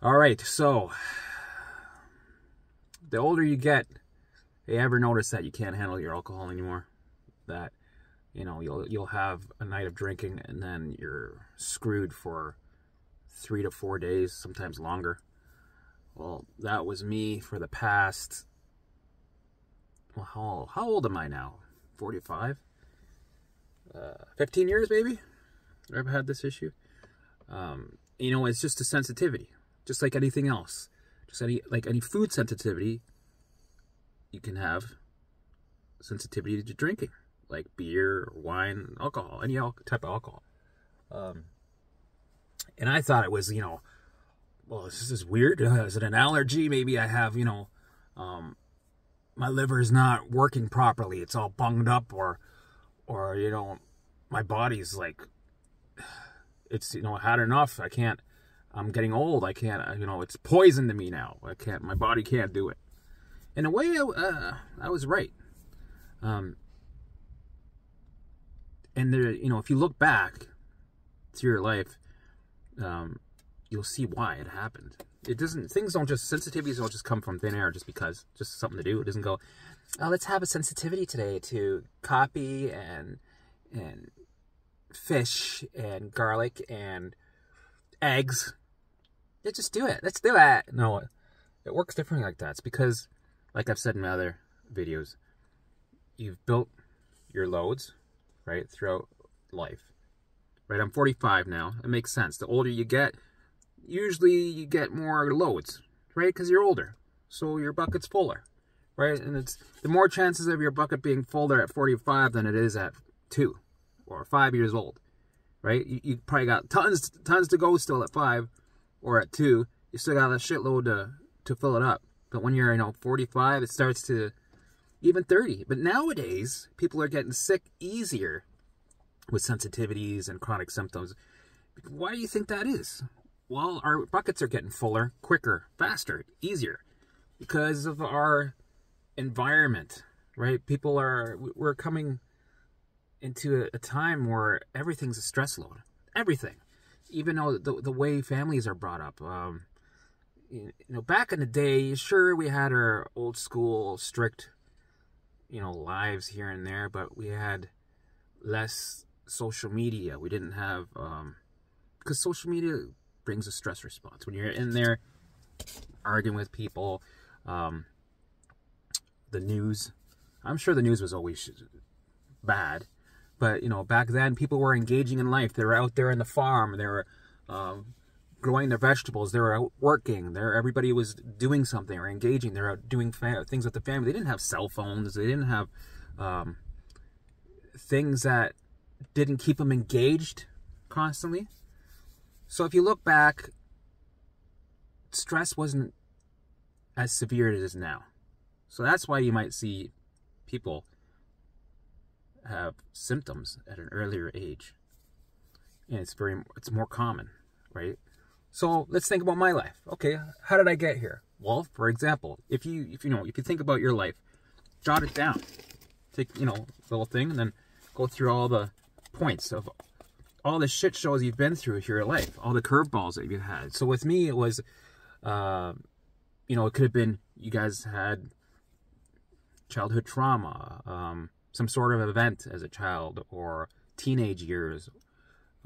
All right, so the older you get, you ever notice that you can't handle your alcohol anymore? That, you know, you'll have a night of drinking and then you're screwed for 3 to 4 days, sometimes longer. Well, that was me for the past, well, how old am I now? 45? 15 years maybe? I've had this issue. You know, it's just a sensitivity, just like anything else. Just any food sensitivity, you can have sensitivity to drinking, like beer, wine, alcohol, any type of alcohol. And I thought it was, you know, well, this is weird. Is it an allergy? Maybe I have, you know, my liver is not working properly. It's all bunged up, or you know, my body's like, it's, you know, I had enough. I can't. I'm getting old. I can't. You know, it's poison to me now. I can't. My body can't do it. In a way, I was right. And there, you know, if you look back through your life, you'll see why it happened. It doesn't. Things don't just, sensitivities don't just come from thin air just because, just something to do. It doesn't go, oh, let's have a sensitivity today to coffee and fish and garlic and eggs. Let's just do it. Let's do it. No, it works differently like that. It's because, like I've said in my other videos, you've built your loads, right, throughout life. Right, I'm 45 now. It makes sense. The older you get, usually you get more loads, right? Because you're older, so your bucket's fuller, right? And it's the more chances of your bucket being fuller at 45 than it is at 2 or 5 years old, right? You probably got tons to go still at 5 or at 2. You still got a shitload to fill it up. But when you're, you know, 45, it starts to, even 30. But nowadays, people are getting sick easier with sensitivities and chronic symptoms. Why do you think that is? Well, our buckets are getting fuller, quicker, faster, easier because of our environment, right? We're coming into a time where everything's a stress load. Everything. Even though the way families are brought up. You know, back in the day, sure, we had our old school, strict, you know, lives here and there, but we had less social media. We didn't have, because social media brings a stress response. When you're in there arguing with people, the news, I'm sure the news was always bad, but, you know, back then people were engaging in life. They were out there in the farm. They were growing their vegetables. They were out working. Everybody was doing something or engaging. They were out doing things with the family. They didn't have cell phones. They didn't have things that didn't keep them engaged constantly. So if you look back, stress wasn't as severe as it is now. So that's why you might see people have symptoms at an earlier age. And it's more common, right? So let's think about my life. Okay, how did I get here? Well, for example, if you think about your life, jot it down. Take, you know, a little thing and then go through all the points of all the shit shows you've been through your life, all the curveballs that you've had. So with me, it was, you know, it could have been you guys had childhood trauma, some sort of event as a child, or teenage years,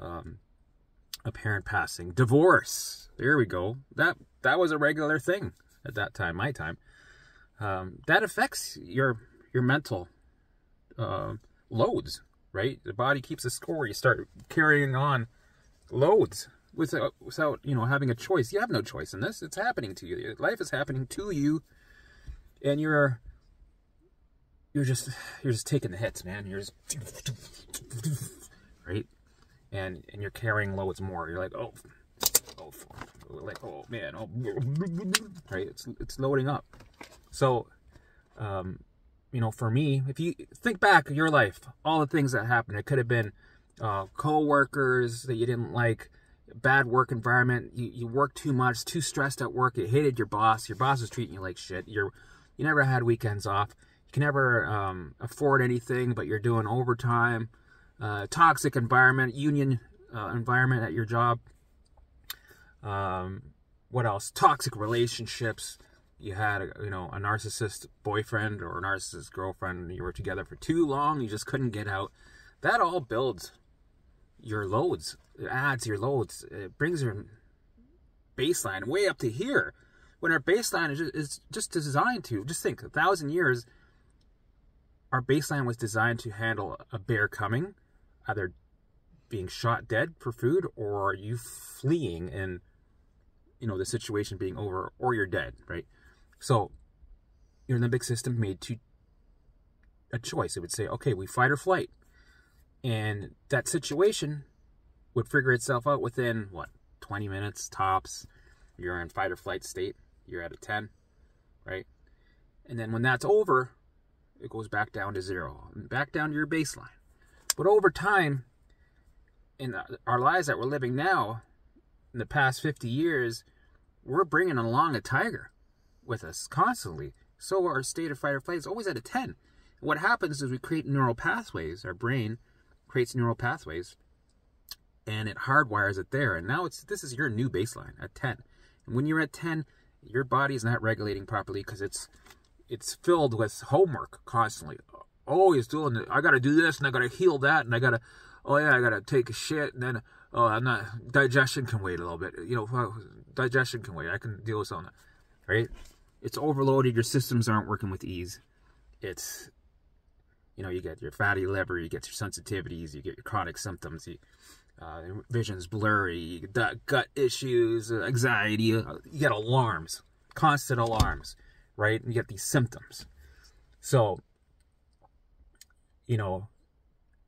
a parent passing, divorce. There we go. That was a regular thing at that time, my time. That affects your mental loads, right? The body keeps a score. You start carrying on loads without you know, having a choice. You have no choice in this. It's happening to you. Life is happening to you, and you're just taking the hits, man. You're just right, and you're carrying loads more. You're like, oh, like, oh man, oh, right? It's loading up. So, you know, for me, if you think back your life, all the things that happened, it could have been co-workers that you didn't like, bad work environment, you worked too much, too stressed at work, you hated your boss was treating you like shit, you never had weekends off, you can never afford anything, but you're doing overtime, toxic environment, union environment at your job, What else? Toxic relationships. You had, you know, a narcissist boyfriend or a narcissist girlfriend, and you were together for too long, you just couldn't get out. That all builds your loads. It adds your loads. It brings your baseline way up to here. When our baseline is just designed to, just think, 1,000 years, our baseline was designed to handle a bear coming, either being shot dead for food, or you fleeing and, you know, the situation being over, or you're dead, right? So your limbic system made a choice. It would say, okay, we fight or flight. And that situation would figure itself out within, what, 20 minutes tops. You're in fight or flight state. You're at a 10, right? And then when that's over, it goes back down to 0, back down to your baseline. But over time, in our lives that we're living now, in the past 50 years, we're bringing along a tiger with us constantly. So our state of fight or flight is always at a 10. And what happens is we create neural pathways. Our brain creates neural pathways, and it hardwires it there. And now this is your new baseline at 10. And when you're at 10, your body is not regulating properly because it's filled with homework constantly. Always doing it. I got to do this, and I got to heal that, and I got to, oh yeah, I got to take a shit, and then, oh, I'm not, digestion can wait a little bit. You know, digestion can wait. I can deal with something, right? It's overloaded. Your systems aren't working with ease. It's, you know, you get your fatty liver, you get your sensitivities, you get your chronic symptoms, vision's blurry, you get gut issues, anxiety, you get alarms, constant alarms, right? And you get these symptoms. So, you know,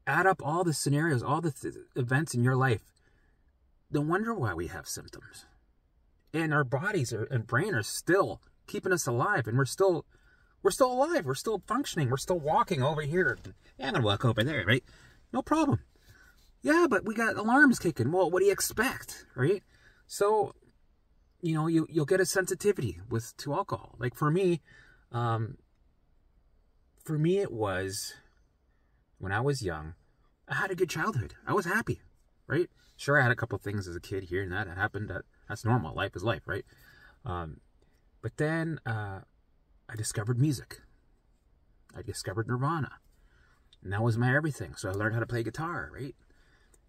add up all the scenarios, all the events in your life. No wonder why we have symptoms. And our bodies and brain are still keeping us alive, and we're still alive. We're still functioning. We're still walking over here. Yeah, I'm going to walk over there, right? No problem. Yeah, but we got alarms kicking. Well, what do you expect, right? So, you know, you'll get a sensitivity to alcohol. Like for me it was, when I was young, I had a good childhood. I was happy, right? Sure, I had a couple things as a kid here and that happened. That's normal. Life is life, right? But then I discovered music. I discovered Nirvana. And that was my everything. So I learned how to play guitar, right?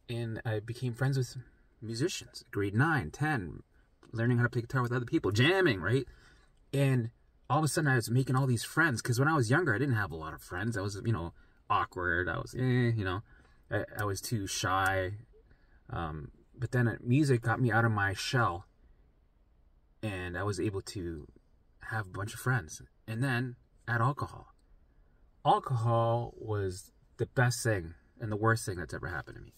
And I became friends with musicians. Grade 9, 10, learning how to play guitar with other people, jamming, right? And all of a sudden I was making all these friends. Because when I was younger, I didn't have a lot of friends. I was, you know, awkward. I was, you know, I was too shy. But then music got me out of my shell. And I was able to have a bunch of friends. And then add alcohol. Alcohol was the best thing and the worst thing that's ever happened to me.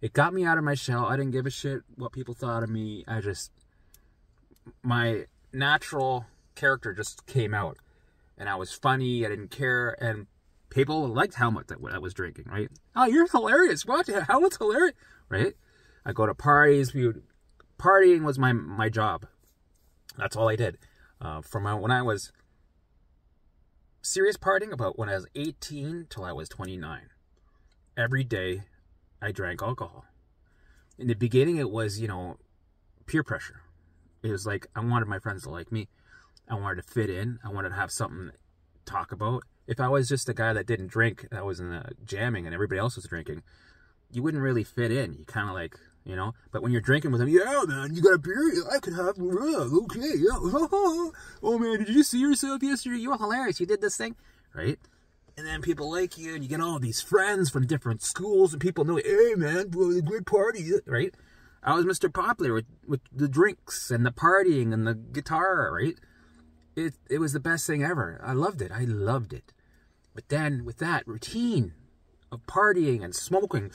It got me out of my shell. I didn't give a shit what people thought of me. My natural character just came out. And I was funny. I didn't care. And people liked how much I was drinking, right? Oh, you're hilarious. What? How much hilarious? Right? I go to parties. Partying was my job. That's all I did. From when I was serious partying, about when I was 18 till I was 29. Every day I drank alcohol. In the beginning, it was, you know, peer pressure. It was like, I wanted my friends to like me. I wanted to fit in. I wanted to have something to talk about. If I was just a guy that didn't drink, that was in the jamming and everybody else was drinking, you wouldn't really fit in. You kind of like, you know, but when you're drinking with them, yeah, man, you got a beer? I could have, okay, yeah. Oh, man, did you see yourself yesterday? You were hilarious. You did this thing, right? And then people like you, and you get all these friends from different schools, and people know, hey, man, a good party, right? I was Mr. Popular with the drinks and the partying and the guitar, right? It was the best thing ever. I loved it. I loved it. But then with that routine of partying and smoking,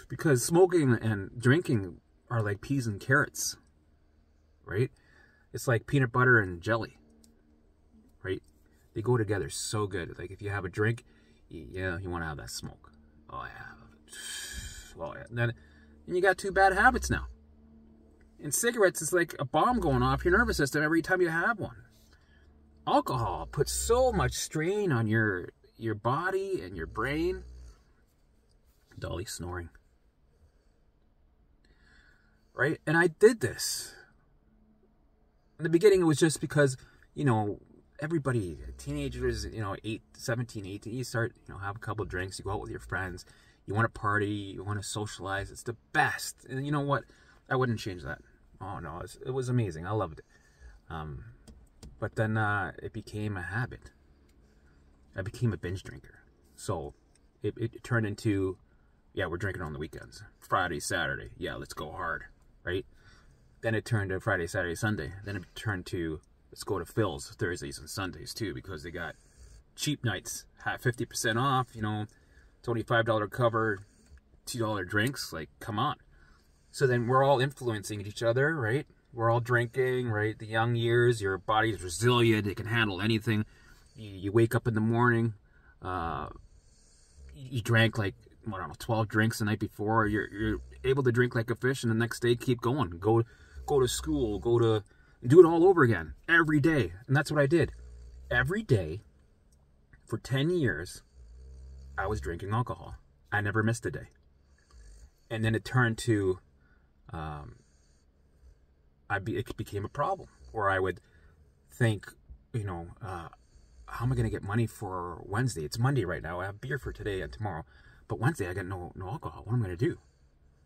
because smoking and drinking are like peas and carrots, right? It's like peanut butter and jelly, right? They go together so good. Like if you have a drink, you want to have that smoke. Oh yeah. Well, yeah. And you got two bad habits now. And cigarettes is like a bomb going off your nervous system every time you have one. Alcohol puts so much strain on your body and your brain. Dolly snoring. Right? And I did this. In the beginning, it was just because, you know, everybody, teenagers, you know, 17, 18, you start, you know, have a couple of drinks, you go out with your friends, you want to party, you want to socialize. It's the best. And you know what? I wouldn't change that. Oh, no, it was amazing. I loved it. But then it became a habit. I became a binge drinker. So it turned into, yeah, we're drinking on the weekends. Friday, Saturday. Yeah, let's go hard, right? Then it turned to Friday, Saturday, Sunday. Then it turned to, let's go to Phil's Thursdays and Sundays too, because they got cheap nights, 50% off, you know, $25 cover, $2 drinks. Like, come on. So then we're all influencing each other, right? We're all drinking, right? The young years, your body's resilient. It can handle anything. You wake up in the morning, you drank like, I don't know, 12 drinks the night before. You're able to drink like a fish, and the next day keep going. Go to school, do it all over again every day. And that's what I did. Every day for 10 years, I was drinking alcohol. I never missed a day. And then it turned to, it became a problem, where I would think, you know, how am I going to get money for Wednesday? It's Monday right now. I have beer for today and tomorrow. But Wednesday, I got no alcohol. What am I going to do?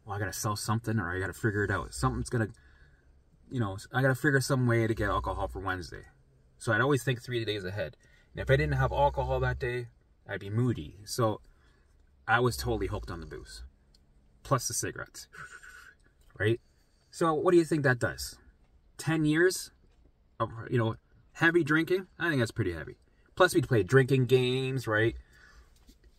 Well, I got to sell something, or I got to figure it out. Something's going to, you know, I got to figure some way to get alcohol for Wednesday. So I'd always think 3 days ahead. And if I didn't have alcohol that day, I'd be moody. So I was totally hooked on the booze. Plus the cigarettes. Right? So what do you think that does? 10 years of, you know, heavy drinking? I think that's pretty heavy. Plus we'd play drinking games, right?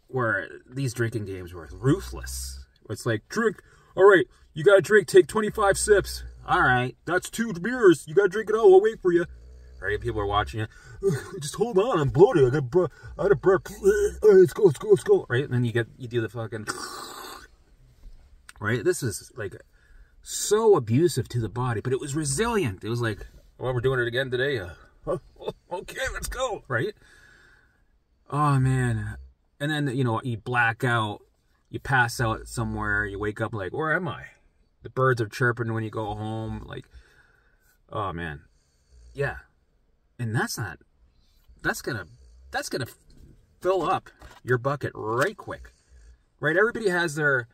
Where these drinking games were ruthless. It's like, drink, all right, you gotta drink, take 25 sips. All right, that's 2 beers. You gotta drink it all. We'll wait for you. Right? People are watching you. Just hold on, I'm bloated. I had a burp. All right, let's go. Right? And then you do the fucking. Right? This is like so abusive to the body, but it was resilient. It was like, well, we're doing it again today. Okay, let's go. Right? Oh man. And then, you know, you black out, you pass out somewhere, you wake up like, where am I? The birds are chirping when you go home. Like, oh man. Yeah. And that's gonna fill up your bucket right quick. Right? Everybody has their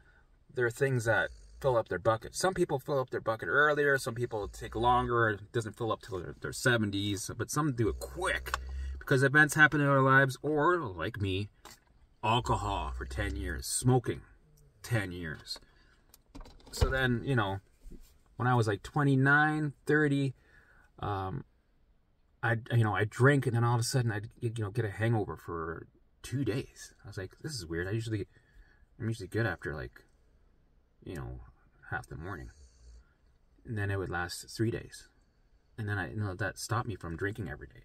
things that fill up their bucket. Some people fill up their bucket earlier, some people take longer, it doesn't fill up till their 70s, but some do it quick because events happen in our lives, or like me, alcohol for 10 years, smoking 10 years. So then, you know, when I was like 29, 30, I drink, and then all of a sudden I'd, you know, get a hangover for 2 days. I was like, this is weird. I'm usually good after, like, you know, half the morning. And then it would last 3 days. And then that stopped me from drinking every day.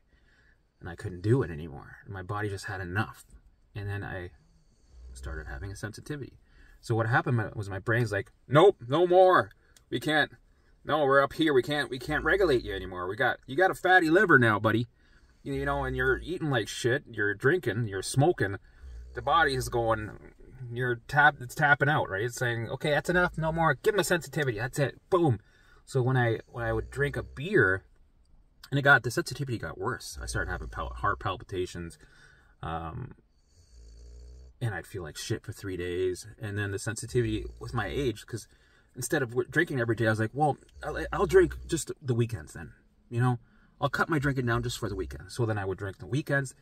And I couldn't do it anymore. My body just had enough. And then I started having a sensitivity. So what happened was my brain's like, nope, no more. We can't. No, we're up here. We can't regulate you anymore. You got a fatty liver now, buddy. You know, and you're eating like shit. You're drinking. You're smoking. The body is going. It's tapping out, right? It's saying, okay, that's enough. No more. Give him a sensitivity. That's it. Boom. So when I would drink a beer, and the sensitivity got worse. I started having heart palpitations. And I'd feel like shit for 3 days. And then the sensitivity with my age, because instead of drinking every day, I was like, well, I'll drink just the weekends then. You know, I'll cut my drinking down just for the weekend. So then I would drink the weekends,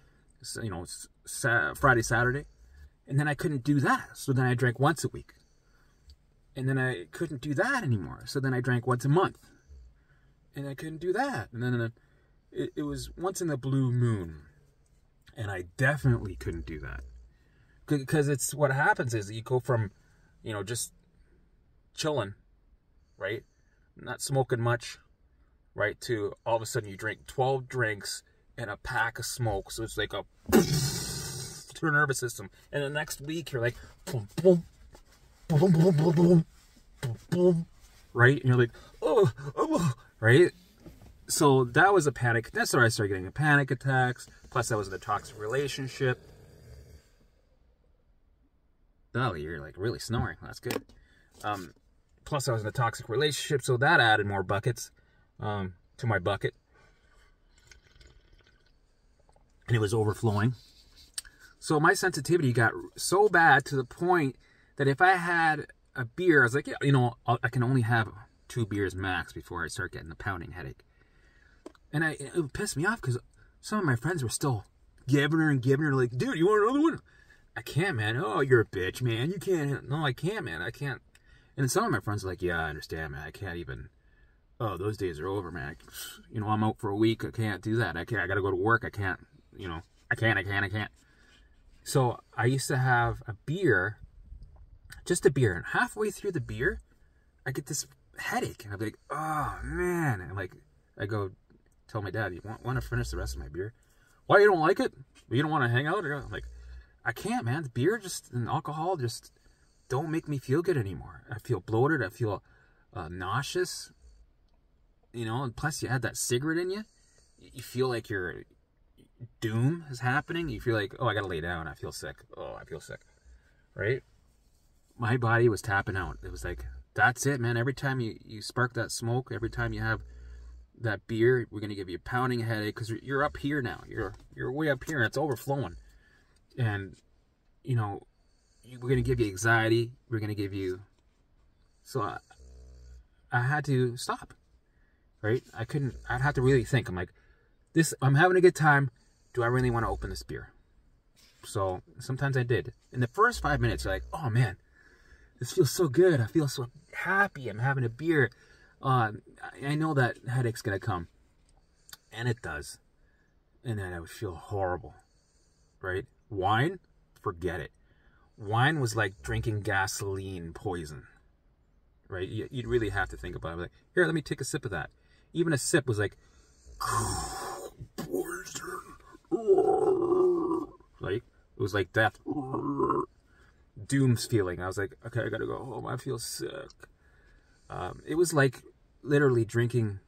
you know, Friday, Saturday. And then I couldn't do that. So then I drank once a week. And then I couldn't do that anymore. So then I drank once a month. And I couldn't do that. And then it was once in the blue moon. And I definitely couldn't do that. Because it's what happens is you go from, you know, just chilling, right? Not smoking much, right? To all of a sudden you drink 12 drinks and a pack of smoke. So it's like a to your nervous system. And the next week you're like, boom, boom, boom, boom, boom, boom, boom, boom, right? And you're like, oh, right? So that was a panic. That's where I started getting panic attacks. Plus I was in a toxic relationship. Oh, you're like really snoring. That's good. Plus I was in a toxic relationship, so that added more buckets to my bucket. and it was overflowing. So my sensitivity got so bad to the point that if I had a beer, I was like, yeah, you know, I can only have 2 beers max before I start getting the pounding headache. And it pissed me off because some of my friends were still giving her, like, dude, you want another one? I can't, man. Oh, you're a bitch, man. You can't. No, I can't, man. I can't. And some of my friends are like, yeah, I understand, man. I can't even. Oh, those days are over, man. You know, I'm out for a week. I can't do that. I got to go to work. I can't, you know, I can't. So I used to have a beer, just a beer. And halfway through the beer, I get this headache. And I'm like, oh, man. And like, I go tell my dad, you want to finish the rest of my beer? Why, you don't like it? You don't want to hang out? I'm like, I can't, man. The beer and alcohol just don't make me feel good anymore. I feel bloated. I feel nauseous. You know, and plus you had that cigarette in you. You feel like your doom is happening. You feel like, oh, I got to lay down. I feel sick. Oh, I feel sick. Right? My body was tapping out. It was like, that's it, man. Every time you spark that smoke, every time you have that beer, we're going to give you a pounding headache because you're up here now. You're way up here and it's overflowing. And, you know, we're going to give you anxiety. We're going to give you... So I had to stop. Right? I'd have to really think. I'm like, I'm having a good time. Do I really want to open this beer? So sometimes I did. In the first 5 minutes, you're like, oh man, this feels so good. I feel so happy. I'm having a beer. I know that headache's going to come. And it does. And then I would feel horrible. Right? Wine? Forget it. Wine was like drinking gasoline poison. Right? You'd really have to think about it. Like, here, let me take a sip of that. Even a sip was like, poison. Like, it was like death. Doom's feeling. I was like, okay, I gotta go home. I feel sick. It was like literally drinking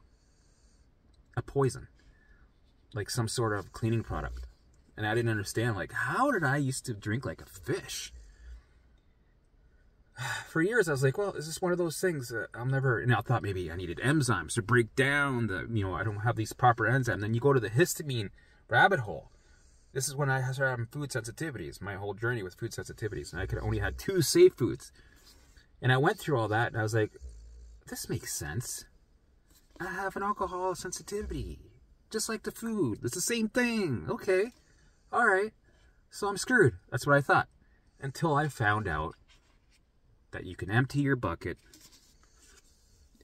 a poison. Like some sort of cleaning product. And I didn't understand, like, how did I used to drink like a fish? For years, I was like, well, is this one of those things that I'll never... And I thought maybe I needed enzymes to break down the... You know, I don't have these proper enzymes. Then you go to the histamine rabbit hole. This is when I started having food sensitivities. My whole journey with food sensitivities. And I could only had 2 safe foods. And I went through all that, and I was like, this makes sense. I have an alcohol sensitivity. Just like the food. It's the same thing. Okay. All right. So I'm screwed. That's what I thought. Until I found out that you can empty your bucket,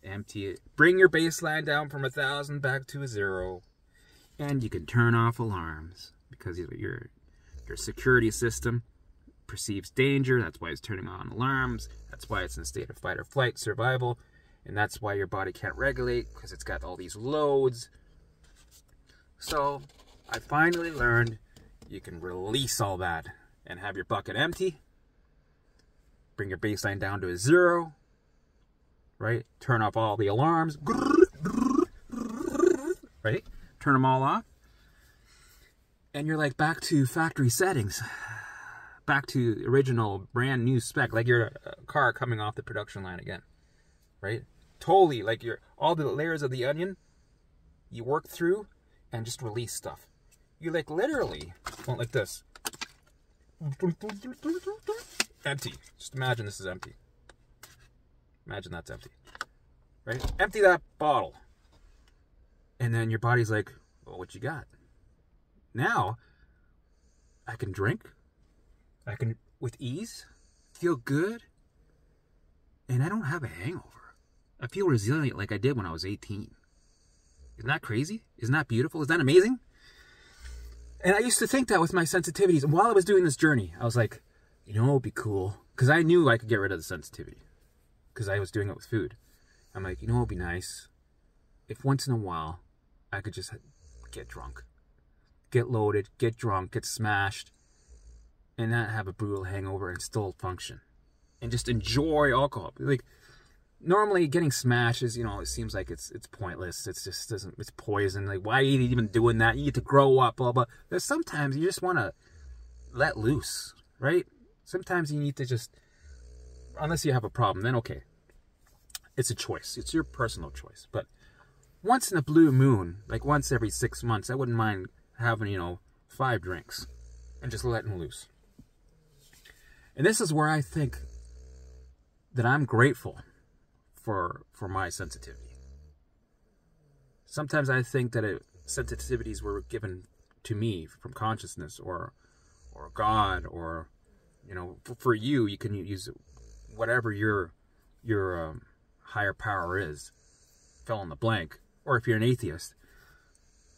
empty it, bring your baseline down from 1,000 back to 0, and you can turn off alarms because your security system perceives danger. That's why it's turning on alarms. That's why it's in a state of fight or flight, survival, and that's why your body can't regulate because it's got all these loads. So I finally learned you can release all that and have your bucket empty. Bring your baseline down to 0, right? Turn off all the alarms, right? Turn them all off. And you're like back to factory settings, back to original brand new spec, like you're a car coming off the production line again, right? Totally, like all the layers of the onion, you work through and just release stuff. You like literally, well, like this. Empty. Just imagine this is empty. Imagine that's empty. Right? Empty that bottle. And then your body's like, well, what you got? Now, I can drink. I can, with ease, feel good. And I don't have a hangover. I feel resilient like I did when I was 18. Isn't that crazy? Isn't that beautiful? Isn't that amazing? And I used to think that with my sensitivities. And while I was doing this journey, I was like, you know, it would be cool. Because I knew I could get rid of the sensitivity. Because I was doing it with food. I'm like, you know, it would be nice if once in a while I could just get drunk. Get loaded, get drunk, get smashed. And not have a brutal hangover and still function. And just enjoy alcohol. Like, normally getting smashed is, you know, it seems like it's pointless. It's just doesn't, it's poison. Like, why are you even doing that? You get to grow up, blah, blah. But sometimes you just want to let loose, right? Sometimes you need to just, unless you have a problem, then okay. It's a choice. It's your personal choice. But once in a blue moon, like once every 6 months, I wouldn't mind having, you know, 5 drinks and just letting loose. And this is where I think that I'm grateful for my sensitivity. Sometimes I think that sensitivities were given to me from consciousness or God, or, you know, for you can use whatever your higher power is, fill in the blank. Or if you're an atheist,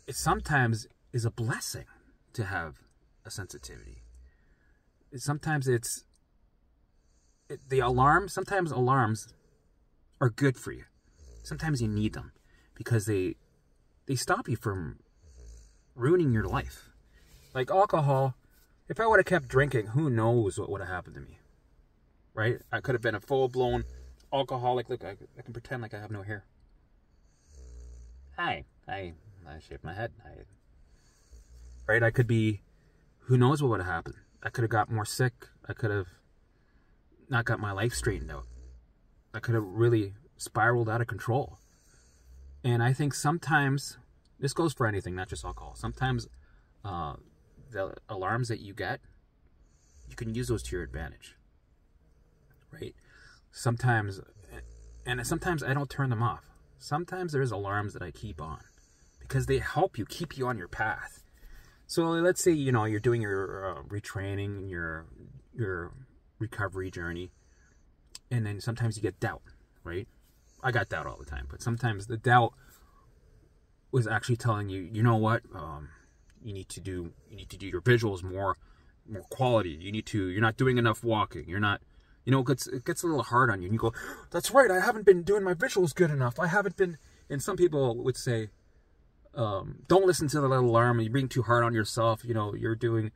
it sometimes is a blessing to have a sensitivity. Sometimes sometimes alarms are good for you. Sometimes you need them because they stop you from ruining your life. Like alcohol, if I would have kept drinking, who knows what would have happened to me, right? I could have been a full-blown alcoholic. Look, I can pretend like I have no hair. Hi, I shaved my head. Right? I could be, who knows what would have happened. I could have got more sick. I could have not got my life straightened out. I could have really spiraled out of control. And I think sometimes, this goes for anything, not just alcohol. Sometimes the alarms that you get, you can use those to your advantage. Right? Sometimes I don't turn them off. Sometimes there's alarms that I keep on because they help you, keep you on your path. So let's say, you know, you're doing your retraining, your recovery journey, and then sometimes you get doubt, right? I got doubt all the time, but sometimes the doubt was actually telling you, you know what, you need to do your visuals more quality. You're not doing enough walking. You're not, you know, it gets a little hard on you, and you go, that's right, I haven't been doing my visuals good enough. I haven't been, and some people would say, don't listen to the little alarm. You're being too hard on yourself. You know, you're doing,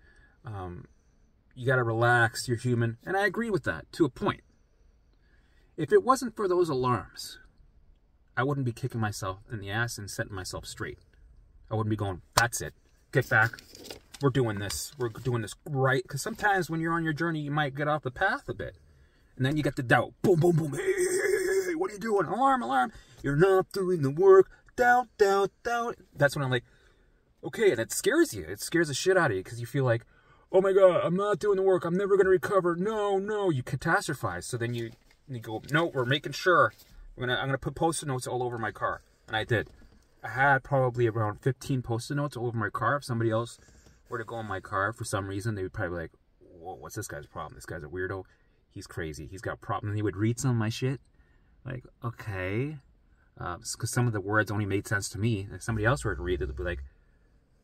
you got to relax. You're human. And I agree with that to a point. If it wasn't for those alarms, I wouldn't be kicking myself in the ass and setting myself straight. I wouldn't be going, that's it. Get back. We're doing this. We're doing this right. Because sometimes when you're on your journey, you might get off the path a bit. And then you get the doubt. Boom, boom, boom. Hey, hey, hey, hey, what are you doing? Alarm, alarm. You're not doing the work. Doubt. That's when I'm like, okay, and it scares you. It scares the shit out of you because you feel like, oh my God, I'm not doing the work. I'm never going to recover. No. You catastrophize. So then you go, no, we're making sure. I'm gonna put Post-it notes all over my car. And I did. I had probably around 15 Post-it notes all over my car. If somebody else were to go in my car for some reason, they would probably be like, whoa, what's this guy's problem? This guy's a weirdo. He's crazy. He's got a problem. And he would read some of my shit. Like, okay. Because some of the words only made sense to me. If somebody else were to read it, they'd be like,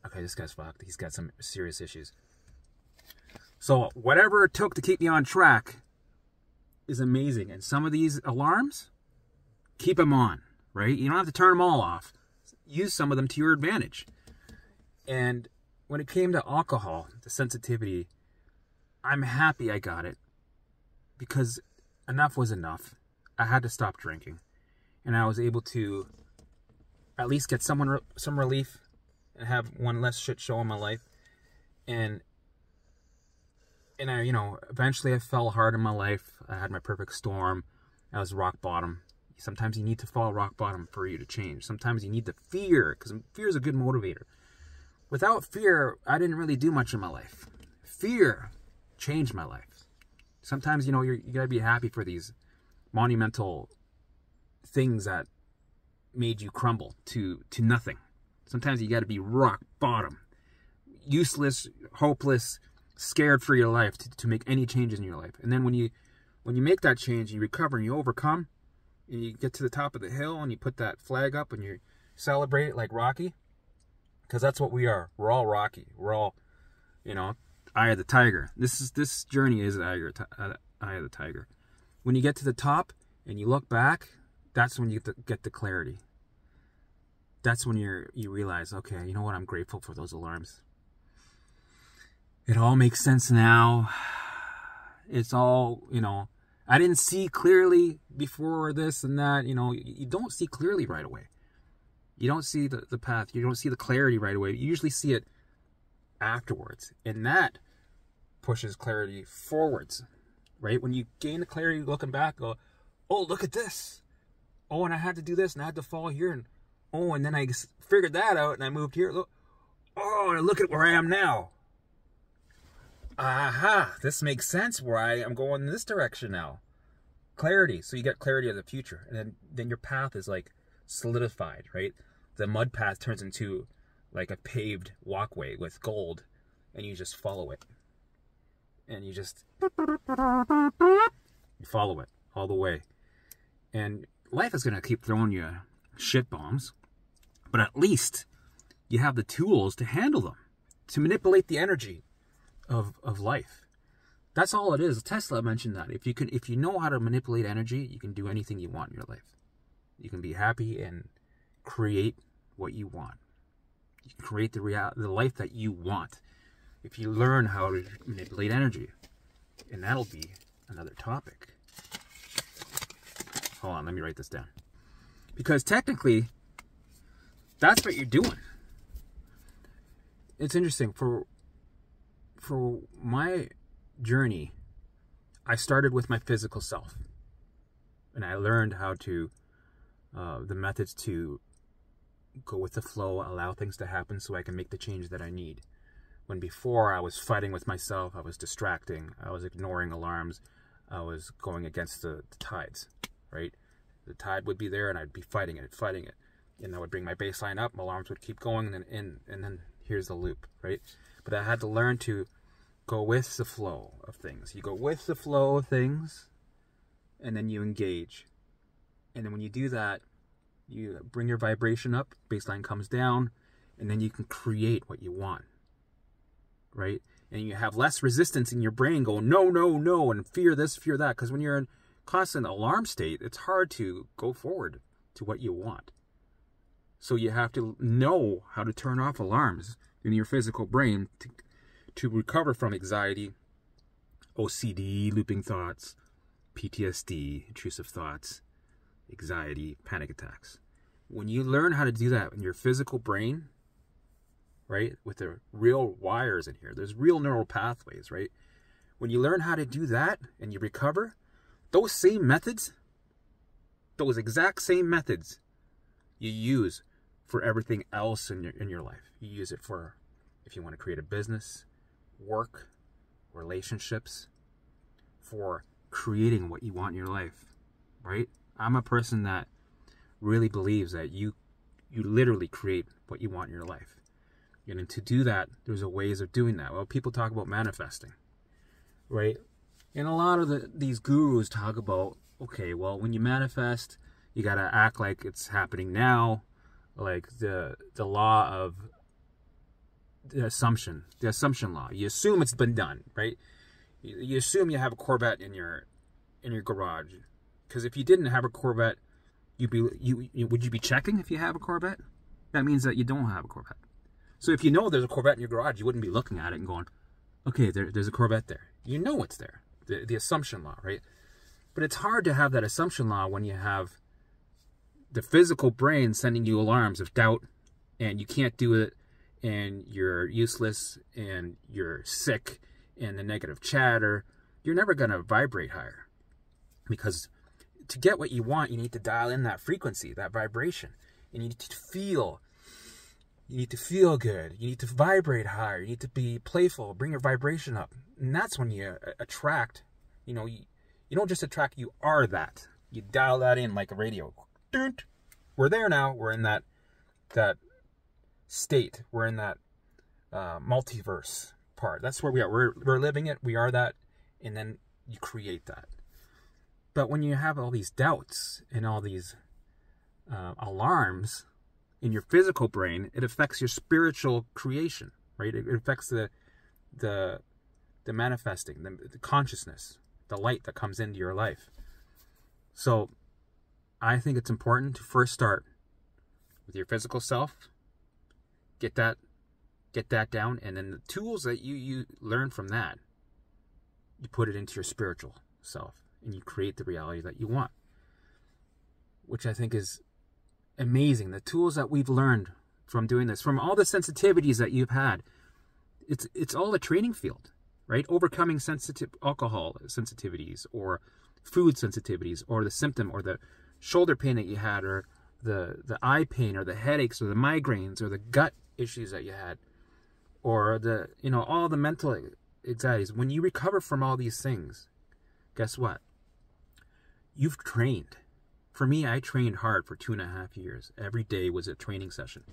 okay, this guy's fucked. He's got some serious issues. So whatever it took to keep me on track is amazing. And some of these alarms, keep them on, right? You don't have to turn them all off. Use some of them to your advantage. And when it came to alcohol, the sensitivity, I'm happy I got it. Because enough was enough. I had to stop drinking. And I was able to at least get some relief and have one less shit show in my life. And I, you know, eventually I fell hard in my life. I had my perfect storm. I was rock bottom. Sometimes you need to fall rock bottom for you to change. Sometimes you need the fear, because fear is a good motivator. Without fear, I didn't really do much in my life. Fear changed my life. Sometimes, you know, you gotta be happy for these monumental things that made you crumble to nothing. Sometimes you got to be rock bottom, useless, hopeless, scared for your life to make any changes in your life. And then when you make that change, you recover and you overcome, and you get to the top of the hill and you put that flag up and you celebrate it like Rocky, because that's what we are. We're all Rocky. We're all, you know, Eye of the Tiger. This journey is Eye of the Tiger. When you get to the top and you look back, that's when you get the clarity. That's when you realize, okay, you know what? I'm grateful for those alarms. It all makes sense now. It's all, you know, I didn't see clearly before this and that. You know, you don't see clearly right away. You don't see the path. You don't see the clarity right away. You usually see it afterwards. And that pushes clarity forwards, right? When you gain the clarity looking back, go, oh, look at this. Oh, and I had to do this, and I had to fall here, and oh, and then I figured that out, and I moved here. Look, Oh, look at where I am now. Aha, this makes sense where I am going in this direction now. Clarity. So you get clarity of the future. And then your path is like solidified, right? The mud path turns into like a paved walkway with gold, and you just follow it. And you follow it all the way. And life is going to keep throwing you shit bombs, but at least you have the tools to handle them, to manipulate the energy of life. That's all it is. Tesla mentioned that. If you know how to manipulate energy, you can do anything you want in your life. You can be happy and create what you want. You can create the life that you want if you learn how to manipulate energy. And that'll be another topic. Hold on, let me write this down. Because technically, that's what you're doing. It's interesting. For my journey, I started with my physical self. And I learned how to, the methods to go with the flow, allow things to happen so I can make the change that I need. When before I was fighting with myself, I was distracting, I was ignoring alarms, I was going against the tides, right? The tide would be there and I'd be fighting it. And I would bring my baseline up, my alarms would keep going, and then here's the loop, right? But I had to learn to go with the flow of things. You go with the flow of things, and then you engage. And then when you do that, you bring your vibration up, baseline comes down, and then you can create what you want, right? And you have less resistance in your brain going, no, no, no, and fear this, fear that. Because when you're in constant alarm state, it's hard to go forward to what you want. So you have to know how to turn off alarms in your physical brain to recover from anxiety, OCD, looping thoughts, PTSD, intrusive thoughts, anxiety, panic attacks. When you learn how to do that in your physical brain, right, with the real wires in here, there's real neural pathways, right? When you learn how to do that and you recover, those same methods, those exact same methods you use for everything else in your life. You use it for if you want to create a business, work, relationships, for creating what you want in your life, right? I'm a person that really believes that you literally create what you want in your life. And to do that, there's a ways of doing that. Well, people talk about manifesting, right? And a lot of these gurus talk about, okay, well, when you manifest, you got to act like it's happening now, like the law of the assumption law. You assume it's been done, right? You assume you have a Corvette in your garage, because if you didn't have a Corvette, would you be checking if you have a Corvette? That means that you don't have a Corvette. So if you know there's a Corvette in your garage, you wouldn't be looking at it and going, okay, there's a Corvette there. You know it's there. The assumption law, right? But it's hard to have that assumption law when you have the physical brain sending you alarms of doubt, and you can't do it, and you're useless, and you're sick, and the negative chatter. You're never going to vibrate higher, because to get what you want, you need to dial in that frequency, that vibration. And you need to feel. You need to feel good. You need to vibrate higher. You need to be playful. Bring your vibration up. And that's when you attract. You know, you don't just attract, you are that. You dial that in like a radio. We're there now. We're in that state. We're in that multiverse part. That's where we are. We're living it. We are that. And then you create that. But when you have all these doubts and all these alarms in your physical brain, it affects your spiritual creation, right? It affects the manifesting, the consciousness, the light that comes into your life. So I think it's important to first start with your physical self, get that down, and then the tools that you learn from that, you put it into your spiritual self, and you create the reality that you want, which I think is amazing. The tools that we've learned from doing this, from all the sensitivities that you've had, it's all a training field, right? Overcoming alcohol sensitivities, or food sensitivities, or the symptom, or the shoulder pain that you had, or the eye pain, or the headaches, or the migraines, or the gut issues that you had. or the, all the mental anxieties. When you recover from all these things, guess what? You've trained. For me, I trained hard for 2.5 years. Every day was a training session,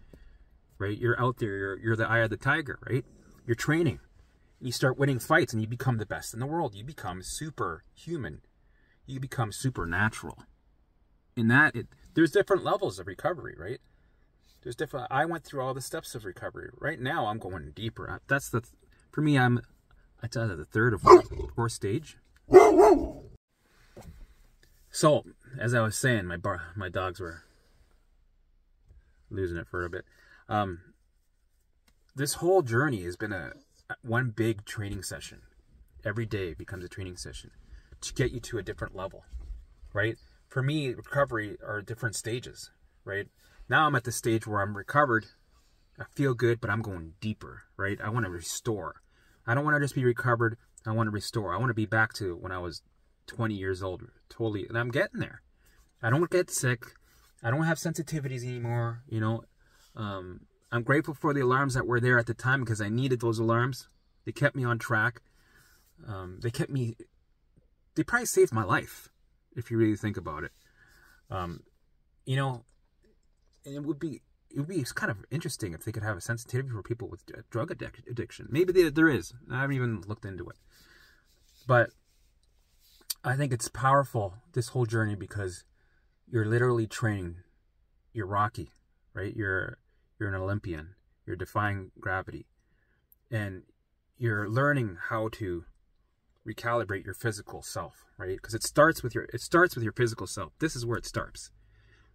right? You're out there, you're the eye of the tiger, right? You're training. You start winning fights and you become the best in the world. You become superhuman. You become supernatural. In that, there's different levels of recovery, right? I went through all the steps of recovery. Right now, I'm going deeper. For me, it's either the third or fourth stage. So, as I was saying, my dogs were losing it for a bit. This whole journey has been one big training session. Every day becomes a training session to get you to a different level, right? For me, recovery are different stages, right? Now I'm at the stage where I'm recovered. I feel good, but I'm going deeper, right? I want to restore. I don't want to just be recovered. I want to restore. I want to be back to when I was 20 years old, totally. And I'm getting there. I don't get sick. I don't have sensitivities anymore, I'm grateful for the alarms that were there at the time because I needed those alarms. They kept me on track. They probably saved my life, if you really think about it. And it would be kind of interesting if they could have a sensitivity for people with drug addiction. Maybe there is. I haven't even looked into it. But I think it's powerful, this whole journey, because you're literally training. You're Rocky, right? You're an Olympian. You're defying gravity. And you're learning how to recalibrate your physical self, right? Because it starts with your physical self. This is where it starts.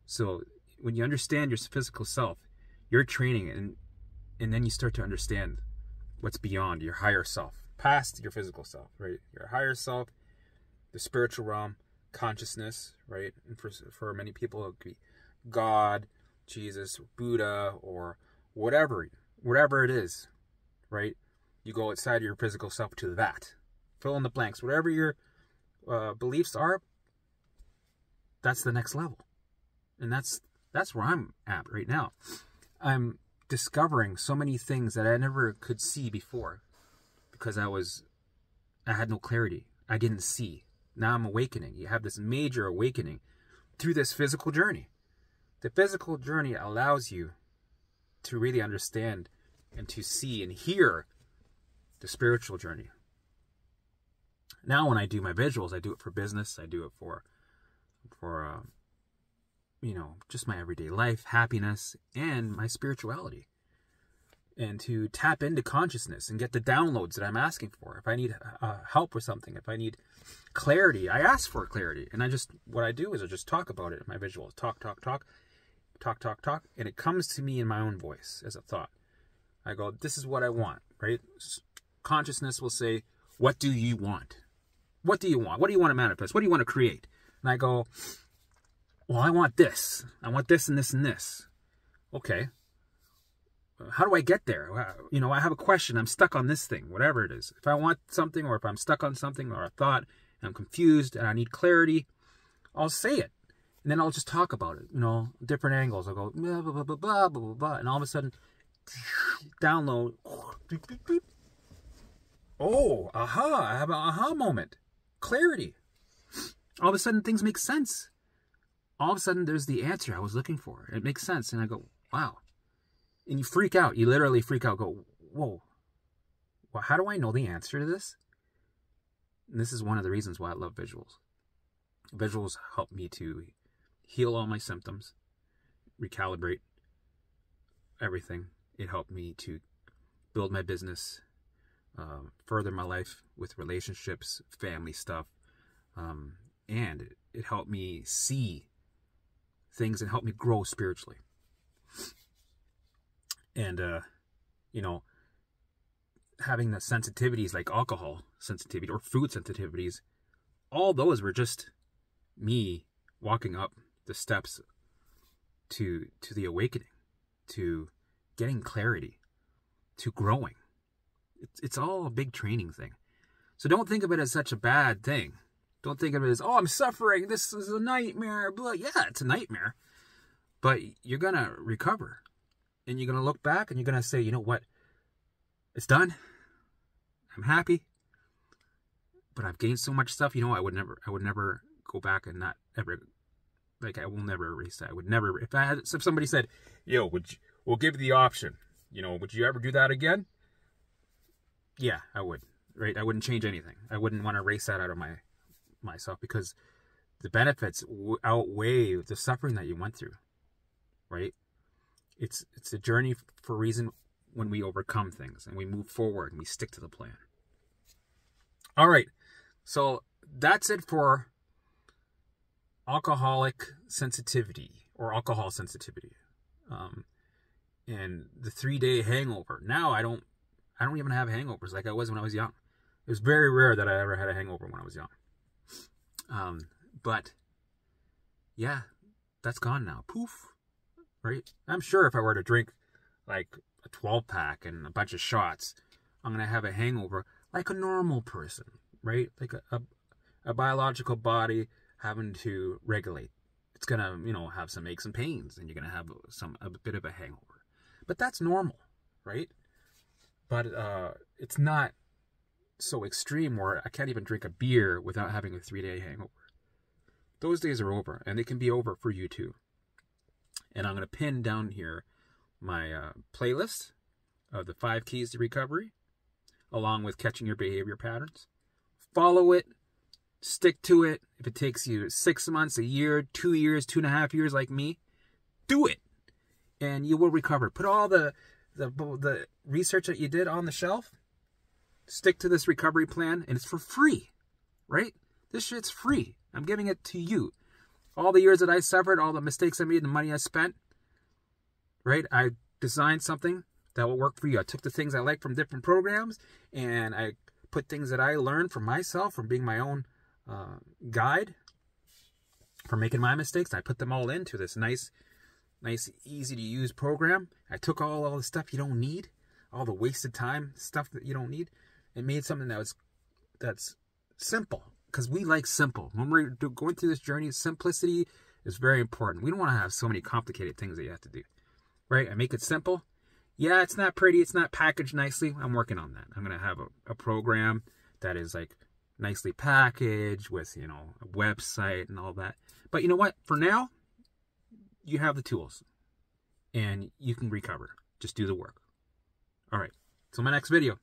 So when you understand your physical self, you're training, and then you start to understand what's beyond your higher self, past your physical self, right? Your higher self, the spiritual realm, consciousness, right? And for many people, it could be God, Jesus, Buddha, or whatever it is, right? You go outside your physical self to that. Fill in the blanks. Whatever your beliefs are, that's the next level. And that's where I'm at right now. I'm discovering so many things that I never could see before because I had no clarity. I didn't see. Now I'm awakening. You have this major awakening through this physical journey. The physical journey allows you to really understand and to see and hear the spiritual journey. Now when I do my visuals, I do it for business. I do it for just my everyday life, happiness, and my spirituality. And to tap into consciousness and get the downloads that I'm asking for. If I need help with something, if I need clarity, I ask for clarity. And what I do is I just talk about it in my visuals. Talk, and it comes to me in my own voice as a thought. I go, this is what I want, right? Consciousness will say, what do you want? What do you want? What do you want to manifest? What do you want to create? And I go, well, I want this. I want this and this and this. Okay. How do I get there? I have a question. I'm stuck on this thing, whatever it is. If I want something, or if I'm stuck on something or a thought, and I'm confused and I need clarity, I'll say it. And then I'll just talk about it, different angles. I'll go, blah, blah, blah, blah, blah, blah, blah. And all of a sudden, download. Beep, beep, beep. Oh, aha. I have an aha moment. Clarity. All of a sudden, things make sense. All of a sudden, there's the answer I was looking for. It makes sense. And I go, wow. And you freak out. You literally freak out. Go, whoa. Well, how do I know the answer to this? And this is one of the reasons why I love visuals. Visuals help me to heal all my symptoms, recalibrate everything. It helped me to build my business, further my life with relationships, family stuff, and it helped me see things and helped me grow spiritually. And, having the sensitivities like alcohol sensitivity or food sensitivities, all those were just me walking up the steps to the awakening, to getting clarity, to growing. It's all a big training thing. So don't think of it as such a bad thing. Don't think of it as, oh, I'm suffering. This is a nightmare. Blah. Yeah, it's a nightmare. But you're going to recover. And you're going to look back and you're going to say, you know what? It's done. I'm happy. But I've gained so much stuff, I would never go back and not ever, like, I will never erase that. I would never, if somebody said, yo, we'll give you the option, would you ever do that again? Yeah, I would, right? I wouldn't change anything. I wouldn't want to erase that out of myself, because the benefits outweigh the suffering that you went through, right? It's a journey for a reason when we overcome things and we move forward and we stick to the plan. All right. So that's it for alcoholic sensitivity or alcohol sensitivity. And the 3-day hangover. Now I don't even have hangovers like I was when I was young. It was very rare that I ever had a hangover when I was young. But yeah, that's gone now. Poof. Right? I'm sure if I were to drink like a 12-pack and a bunch of shots, I'm going to have a hangover like a normal person, right? Like a biological body having to regulate. It's going to, have some aches and pains, and you're going to have a bit of a hangover. But that's normal, right? But it's not so extreme where I can't even drink a beer without having a 3-day hangover. Those days are over, and they can be over for you too. And I'm going to pin down here my playlist of the 5 keys to recovery, along with catching your behavior patterns. Follow it. Stick to it. If it takes you 6 months, a year, 2 years, 2.5 years like me, do it. And you will recover. Put all the research that you did on the shelf. Stick to this recovery plan, and it's for free, right? This shit's free. I'm giving it to you. All the years that I suffered, all the mistakes I made, the money I spent, right? I designed something that will work for you. I took the things I like from different programs, and I put things that I learned from myself, from being my own guide, from making my mistakes. I put them all into this nice, easy to use program. I took all the stuff you don't need, all the wasted time stuff that you don't need, and made something that's simple. Because we like simple. When we're going through this journey, simplicity is very important. We don't want to have so many complicated things that you have to do, right? I make it simple. Yeah, it's not pretty. It's not packaged nicely. I'm working on that. I'm going to have a program that is like nicely packaged with, a website and all that. But you know what? For now, you have the tools and you can recover. Just do the work. All right. Till my next video.